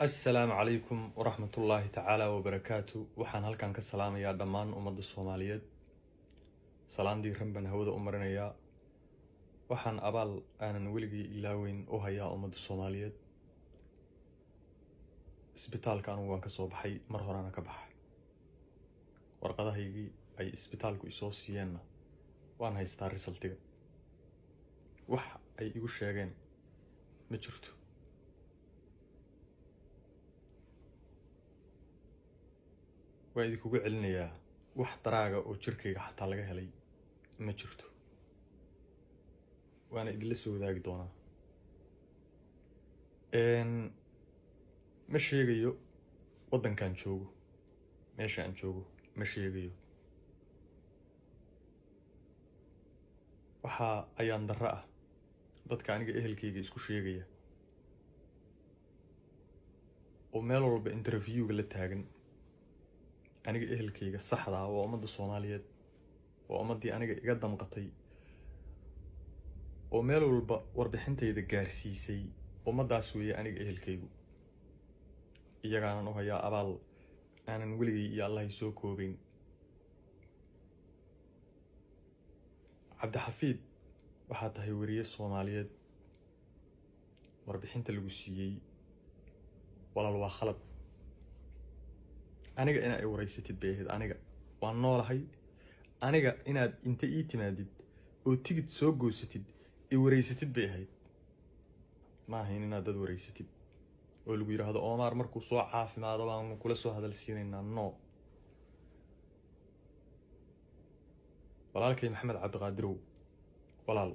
السلام عليكم ورحمة الله تعالى وبركاته. وحان هلكان كسلام يا دمان أمد الصوماليات. سلام دي رنبن هودا أمرنا يا وحان أبال أنا نولجي إلاوين أوهيا أمد الصوماليات. اسبتال كانوا وان كسو بحي مرهورانا كبح ورقضا هيجي أي اسبتالكو إسوسيانا وان هايستار رسالتيغا وح أي إيغو شاقين مجرتو وإذا كوغو علنيا wax daraaga oo jirkayga xataa laga helay ma jirto waana idin la soo wadaagi doonaa ma sheegayo wadankan joogo meesha aan joogo ma sheegayo waxa ayaan darro ah dadka aniga ehelkayga isku sheegaya oo meel walba interviewga la taagan aniga ehelkayga saxda ah waa ummadda Soomaaliyeed oo ummadii aniga iga damqatay oo meel walba warbixintayda gaarsiisay ummadaas weeye aniga ehelkaygu iyagaana oo haya abaal aanan weligay iyo Allah soo koobin Cabdixafiid waxa tahay wariye Soomaaliyeed warbixinta lagu siiyay walaal waa khalad aniga ina ay wareysatid beehid aniga waan noolahay aniga inaad inta ii timaadid oo tigid soo goosatid i wareysatid beehid ma ahayn inaad dad wareysatid oo lagu yiraahdo Omar markuu soo caafimaado baan kula soo hadal siinayna no walaalkay Maxamed Cabdiqaadir walaal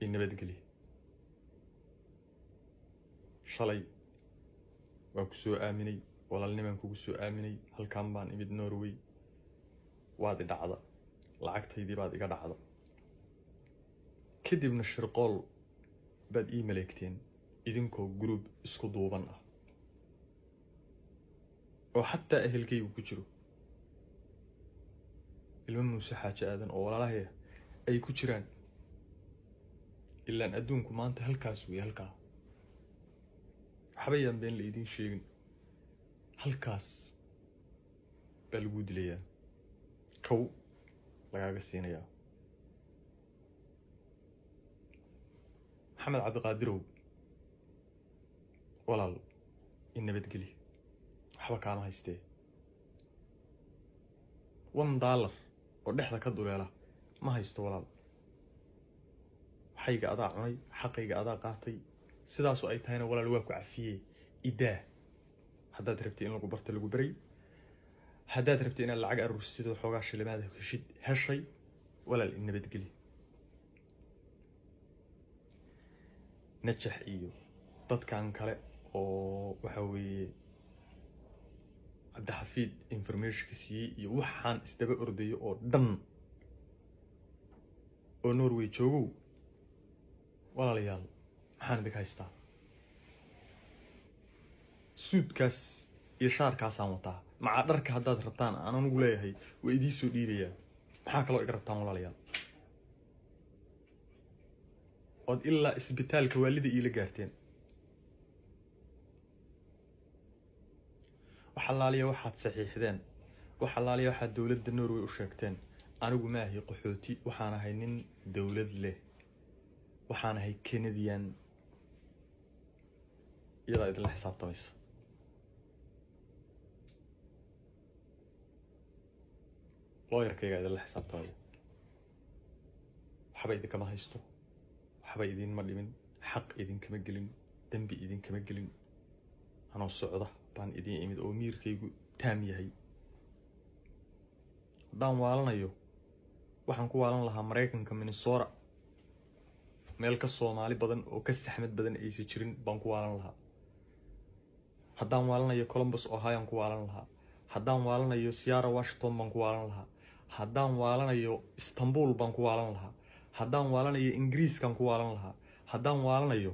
in nabadgeli shalay waa ku soo aaminay walaalniman kugu soo aaminay halkaan baan imid Norway waad dhacda lacagtaydii baad iga dhacda kadibna shirqool baad ii maleegteen idinkoo group isku duuban ah oo xataa ehelkaygu ku jiro ilmo Muuse Xaaji Aadan oo walaalahay ay ku jiraan ilaa adduunku maanta halkaas way halkaa حبيان بين الإيدين شيء هالكاس بالوجود ليا كو لقاك السينيا محمد عبد القادر ولا إنه بتقلي حبا كان هايستي $1 ودحذا كدور يلا ما هايستو ولا حقيقة أضاع عني حقيقة أضاع قاطي sidaas oo ay tahayna walaal waa ku cafiyay idaa hadaad rabtay in lagu barto lagu bari hadaad rabtay in lacag aruursido xoogaa shilimaad heshid heshay walaal in nabadgeli najax iyo dadkan kale oo waxa weeye Cabdixafiid information siiyay iyo waxaan isdaba ordayo oo dhan oo Norway joogo walaalayaal maxaan idinka haystaa suudkaas iyo shaarkaas aan wataa maca dharka haddaad rabtaan aan ugu leeyahay way idin soo dhiibayaa maxaa kaloo iga rabtaan walaalayaal od ilaa isbitaalka waalida ila gaarteen waxa laaliya waxaad saxiixdeen waxa laaliya waxa dawladda Norway u sheegteen anigu ma ahay qaxooti waxaan ahay nin dawlad leh waxaan ahay Canadian يلا إذا الحساب طويس لاير كيغا إذا الحساب طويس حبايدي كما هيستو حبايدين ماليمين حق إذن كما قلين دنبي إذن كما قلين أنا الصعودة بان إذن إميد أو مير كيغو تامي هاي دان والنا يو waxaan ku waalan lahaa Mareykanka Minnesota meel ka Soomaali badan oo ka saxmad badan ay si jirin baan ku waalan lahaa haddaan waalanayo Columbus Ohio aan ku waalan lahaa haddaan waalanayo Seattle Washington baan ku waalan lahaa haddaan waalanayo Istanbul baan ku waalan lahaa haddaan waalanayo Ingiriiskan ku waalan lahaa haddaan waalanayo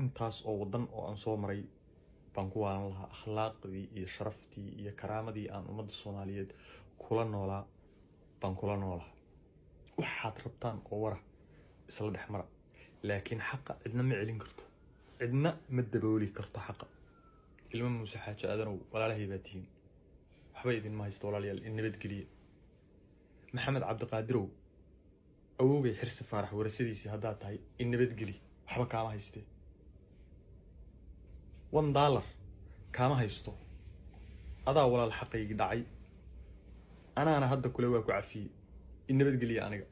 intaas oo wadan oo aan soo maray baan ku waalan lahaa akhlaaqdii iyo sharaftii iyo karaamadii aan ummadda Soomaaliyeed kula noolaa baan kula noolaa waxaad rabtaan oo wara isla dhexmara laakiin xaqa cidna ma celin karto عدنا مدبولي كرت حقا ilma muuse xaaji aadanow walaalahay baa tihiin waxba idinma haysto walaalayaal in nabadgeliya maxamed cabdiqaadirow awowgay xirsi faarax warasadiisii haddaad tahay in nabadgeli waxba kaama haystee $1 kaama haysto adaa walaal xaqaygi dhacay anaana hadda kule waa ku cafiyey in nabadgeliya aniga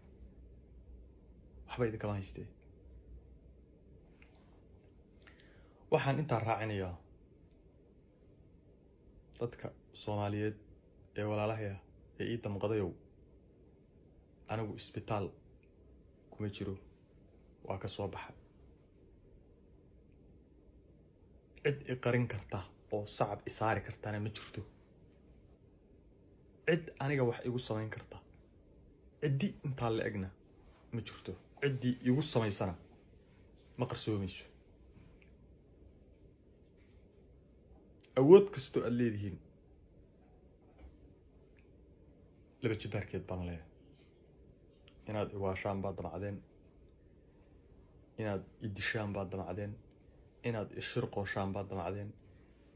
waxba idinkama haystee waxaan intaa raacinayaa dadka Soomaaliyeed ee walaalahay ah ee ii damqadayow anigu isbitaal kuma jiro waa ka soo baxay cid i qarin karta oo sacab isaari kartana ma jirto cid aniga wax igu samayn karta ciddi intaa la egna ma jirto ciddii igu samaysana ma qarsoomayso awood kasto aad leedihiin laba jibaarkeed baan leeyahay inaad iwaashaan baad damacdeen inaad idishaan baad damacdeen inaad ishirqooshaan baad damacdeen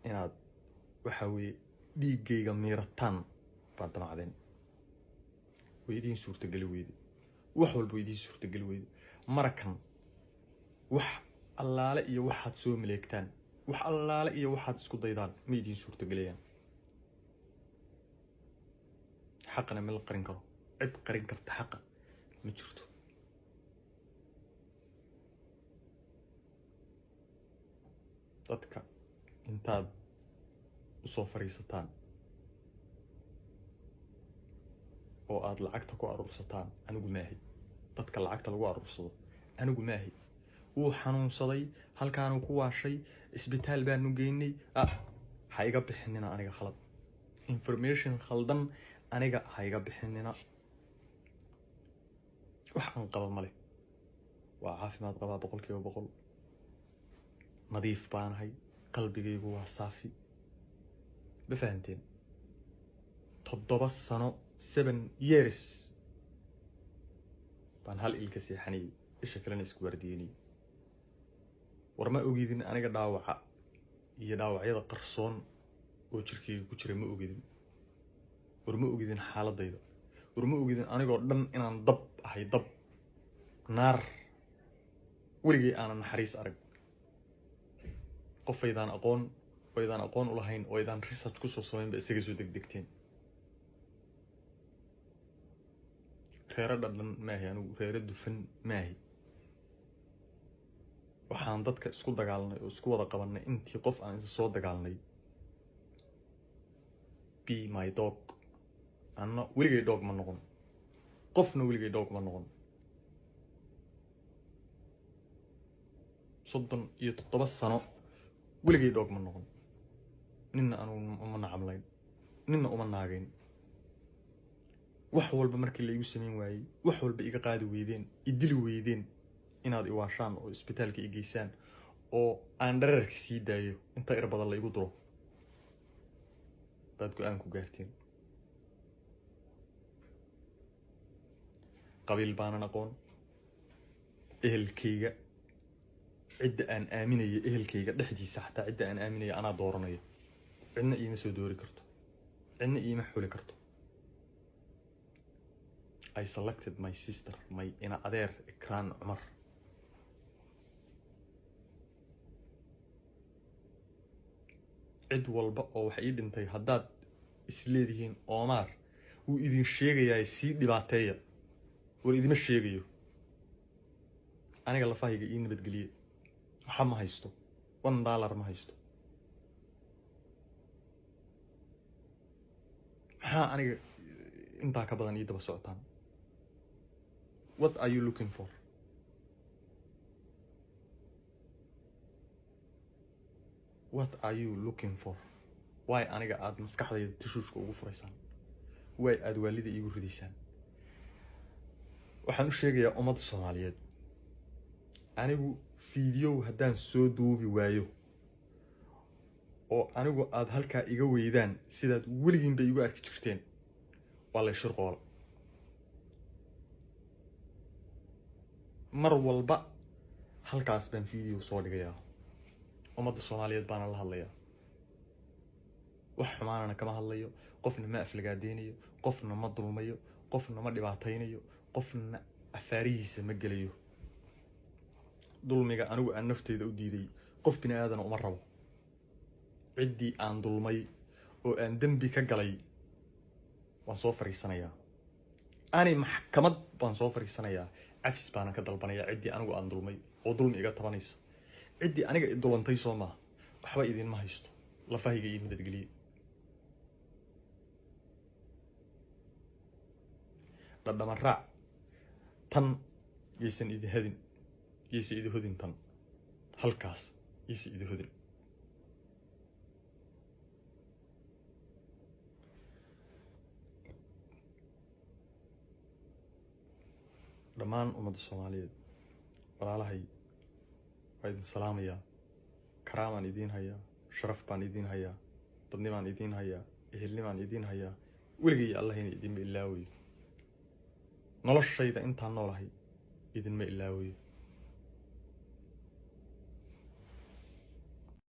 inaad waxa weeye dhiiggayga miirataan baad damacdeen way idiin suurtageli weyde wax walba way idiin suurtageli weyde marakan wax allaale iyo waxaad soo maleegtaan wax allaale iyo waxaad isku daydaan ma idiin suurtagelayaan xaqna ma la qarin karo cid qarin karta xaqa ma jirto dadka intaad usoo fariisataan oo aad lacagta ku aruursataan anigu maahay dadka lacagta lagu aruursado anigu maahay wuu xanuunsaday halkaanu ku waashay isbitaal baanu geynay ha iga bixinina aniga khalad information khaldan aniga ha iga bixinina wax aan qaba male waa caafimaad qabaa 100% nadiif baanahay qalbigaygu waa saafi ma fahanteen 7 sano 7 years baan hal ilka seexanay isha kalena isku wardiinay war ma ogidin aniga dhaawaca iyo dhaawacyada qarsoon oo jirkeyga ku jira ma ogidin war ma ogidin xaaladayda war ma ogidin anigoo dhan inaan dab ahay dab naar weligay aanan naxariis arag qof aydaan aqoon u lahayn oo aydaan research ku soo samayn ba isaga soo degdegteen reero dhadhan maahi anigu reero dufan maahi waxaan dadka isku dagaalnay oo isku wada qabanay intii qof aan soo dagaalnay be my dog anna weligay dog ma noqon qofna weligay dog ma noqon 37 sano weligay dog ma noqon ninna aanu uma nacamlayn ninna uma naagayn wax walba markii la igu sameyn waayay wax walba iga qaadi weydeen idili weydeen inaad iwaashaan oo isbitaalka i geysaan oo aan dhararka sii daayo inta irbada la igu duro baad go'aan ku gaarteen qabiil baanan aqoon ehelkayga cidda aan aaminayo ehelkayga dhexdiisa xataa cidda aan aaminayo anaa dooranayo cidna iima soo doori karto cidna iima xuli karto I selected my sister my ina adeer Ikraan Cumar cid walba oo wax ii dhintay haddaad isleedihiin Omar wuu idin sheegayaa sii dhibaateeya war idima sheegayo aniga lafahayga ii nabadgeliye waxa ma haysto $1 ma haysto maxaa aniga intaa ka badan ii daba socotaan what are you looking for what are you looking for why aniga aad maskaxdayda tishuushka ugu furaysaan way aad waalida iigu ridaysaan waxaan u sheegayaa ummadda Soomaaliyeed anigu video haddaan soo duubi waayo oo anigu aad halkaa iga weydaan sidaad weligiin bay igu arki jirteen waa la shirqool mar walba halkaas baan video soo dhigayaa ummadda Soomaaliyeed baan la hadlayaa wax xumaanana kama hadlayo qofna ma aflagaadeynayo qofna ma dulmayo qofna ma dhibaataynayo qofna afaarihiisa ma gelayo dulmiga anigu aan nafteyda u diiday qof bini aadan uma rabo ciddii aan dulmay oo aan dambi ka galay waan soo fariisanayaa ani maxkamad baan soo fariisanayaa cafis baan ka dalbanayaa ciddii anigu aan dulmay oo dulmi iga tabanaysa ciddii aniga i dulantay soo ma waxba idin ma haysto lafahayga iyo nabadgeliye dhadhama raac tan yaysan idi hadin yaysan idi hodin tan halkaas yaysan idi hodin dhammaan ummadda Soomaaliyeed walaalahay waa idin salaamayaa karaamaan idiin hayaa sharaf baan idiin hayaa dadnimaan idiin hayaa ehelnimaan idiin hayaa weligay allahayna idinma ilaawayo noloshayda intaan noolahay idinma ilaawayo